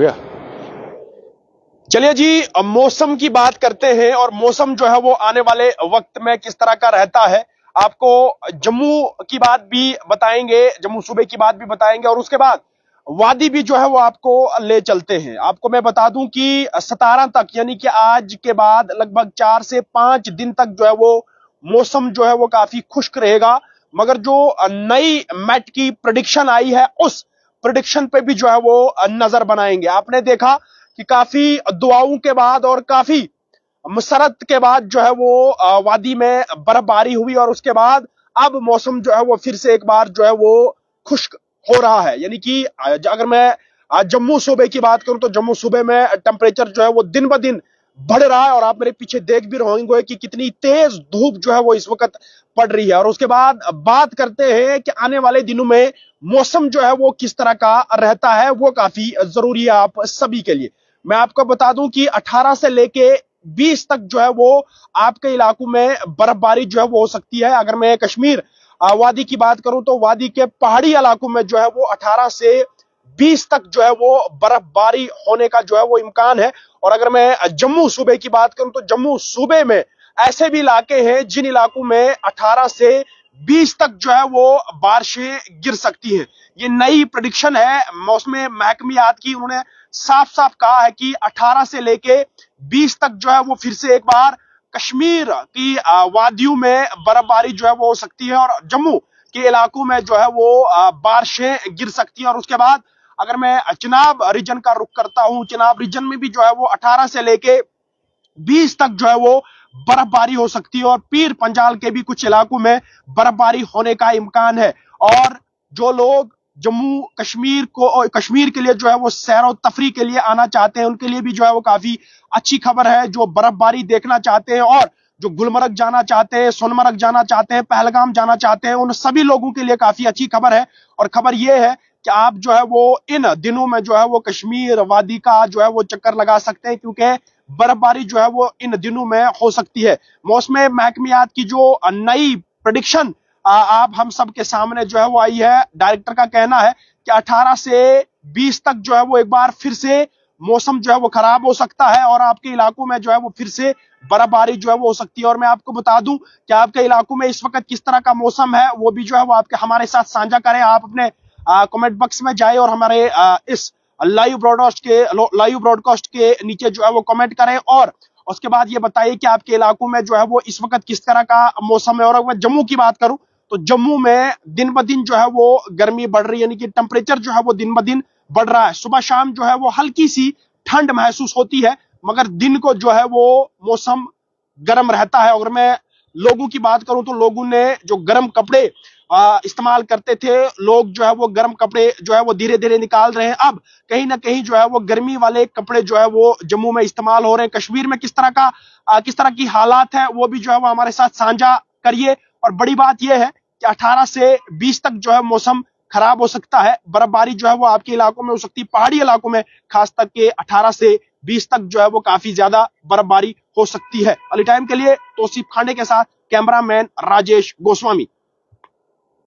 गया। चलिए जी, मौसम की बात करते हैं और मौसम जो है वो आने वाले वक्त में किस तरह का रहता है। आपको जम्मू की बात भी बताएंगे, जम्मू सूबे की बात भी बताएंगे और उसके बाद वादी भी जो है वो आपको ले चलते हैं। आपको मैं बता दूं कि 17 तक यानी कि आज के बाद लगभग 4 से 5 दिन तक जो है वो मौसम जो है वो काफी खुश्क रहेगा। मगर जो नई मेट की प्रेडिक्शन आई है उस प्रेडिक्शन पे भी जो है वो नजर बनाएंगे। आपने देखा कि काफी दुआओं के बाद और काफी मसरत के बाद जो है वो वादी में बर्फबारी हुई और उसके बाद अब मौसम जो है वो फिर से एक बार जो है वो खुश्क हो रहा है। यानी कि अगर मैं जम्मू सूबे की बात करूं तो जम्मू सूबे में टेम्परेचर जो है वो दिन ब दिन बढ़ रहा है और आप मेरे पीछे देख भी रहे होंगे कि कितनी तेज धूप जो है वो इस वक्त पड़ रही है। और उसके बाद बात करते हैं कि आने वाले दिनों में मौसम जो है वो किस तरह का रहता है, वो काफी जरूरी है आप सभी के लिए। मैं आपको बता दूं कि 18 से लेके 20 तक जो है वो आपके इलाकों में बर्फबारी जो है वो हो सकती है। अगर मैं कश्मीर वादी की बात करूं तो वादी के पहाड़ी इलाकों में जो है वो 18 से 20 तक जो है वो बर्फबारी होने का जो है वो इम्कान है। और अगर मैं जम्मू सूबे की बात करूं तो जम्मू सूबे में ऐसे भी इलाके हैं जिन इलाकों में 18 से 20 तक जो है वो बारिशें गिर सकती हैं। ये नई प्रेडिक्शन है मौसम महकमियात की। उन्होंने साफ साफ कहा है कि 18 से लेके 20 तक जो है वो फिर से एक बार कश्मीर की वादियों में बर्फबारी जो है वो हो सकती है और जम्मू के इलाकों में जो है वो बारिशें गिर सकती है। और उसके बाद अगर मैं चिनाब रीजन का रुख करता हूं, चिनाब रीजन में भी जो है वो 18 से लेके 20 तक जो है वो बर्फबारी हो सकती है और पीर पंजाल के भी कुछ इलाकों में बर्फबारी होने का इम्कान है। और जो लोग जम्मू कश्मीर के लिए जो है वो सैर तफरी के लिए आना चाहते हैं उनके लिए भी जो है वो काफी अच्छी खबर है। जो बर्फबारी देखना चाहते हैं और जो गुलमर्ग जाना चाहते हैं, सोनमर्ग जाना चाहते हैं, पहलगाम जाना चाहते हैं, उन सभी लोगों के लिए काफी अच्छी खबर है। और खबर यह है कि आप जो है वो इन दिनों में जो है वो कश्मीर वादी का जो है वो चक्कर लगा सकते हैं क्योंकि बर्फबारी जो है वो इन दिनों में हो सकती है। मौसम महकमियात की जो नई प्रेडिक्शन आप हम सब के सामने जो है वो आई है, डायरेक्टर का कहना है कि 18 से 20 तक जो है वो एक बार फिर से मौसम जो है वो खराब हो सकता है और आपके इलाकों में जो है वो फिर से बर्फबारी जो है वो हो सकती है। और मैं आपको बता दूं कि आपके इलाकों में इस वक्त किस तरह का मौसम है वो भी जो है वो आपके हमारे साथ साझा करें। आप अपने कमेंट बॉक्स में जाए और हमारे इस लाइव ब्रॉडकास्ट के नीचे जो है वो कमेंट करें और उसके बाद ये बताइए कि आपके इलाकों में जो है वो इस वक्त किस तरह का मौसम है। और अगर मैं जम्मू की बात करूं तो जम्मू में दिन ब दिन जो है वो गर्मी बढ़ रही है, यानी कि टेम्परेचर जो है वो दिन ब दिन बढ़ रहा है। सुबह शाम जो है वो हल्की सी ठंड महसूस होती है मगर दिन को जो है वो मौसम गर्म रहता है। अगर मैं लोगों की बात करूं तो लोगों ने जो गर्म कपड़े इस्तेमाल करते थे, लोग जो है वो गर्म कपड़े जो है वो धीरे धीरे निकाल रहे हैं। अब कहीं ना कहीं जो है वो गर्मी वाले कपड़े जो है वो जम्मू में इस्तेमाल हो रहे हैं। कश्मीर में किस तरह की हालात है वो भी जो है वो हमारे साथ साझा करिए। और बड़ी बात यह है कि 18 से 20 तक जो है मौसम खराब हो सकता है, बर्फबारी जो है वो आपके इलाकों में हो सकती है, पहाड़ी इलाकों में खास तक के 18 से 20 तक जो है वो काफी ज्यादा बर्फबारी हो सकती है। अली टाइम के लिए तौसीफ खाने के साथ कैमरामैन राजेश गोस्वामी।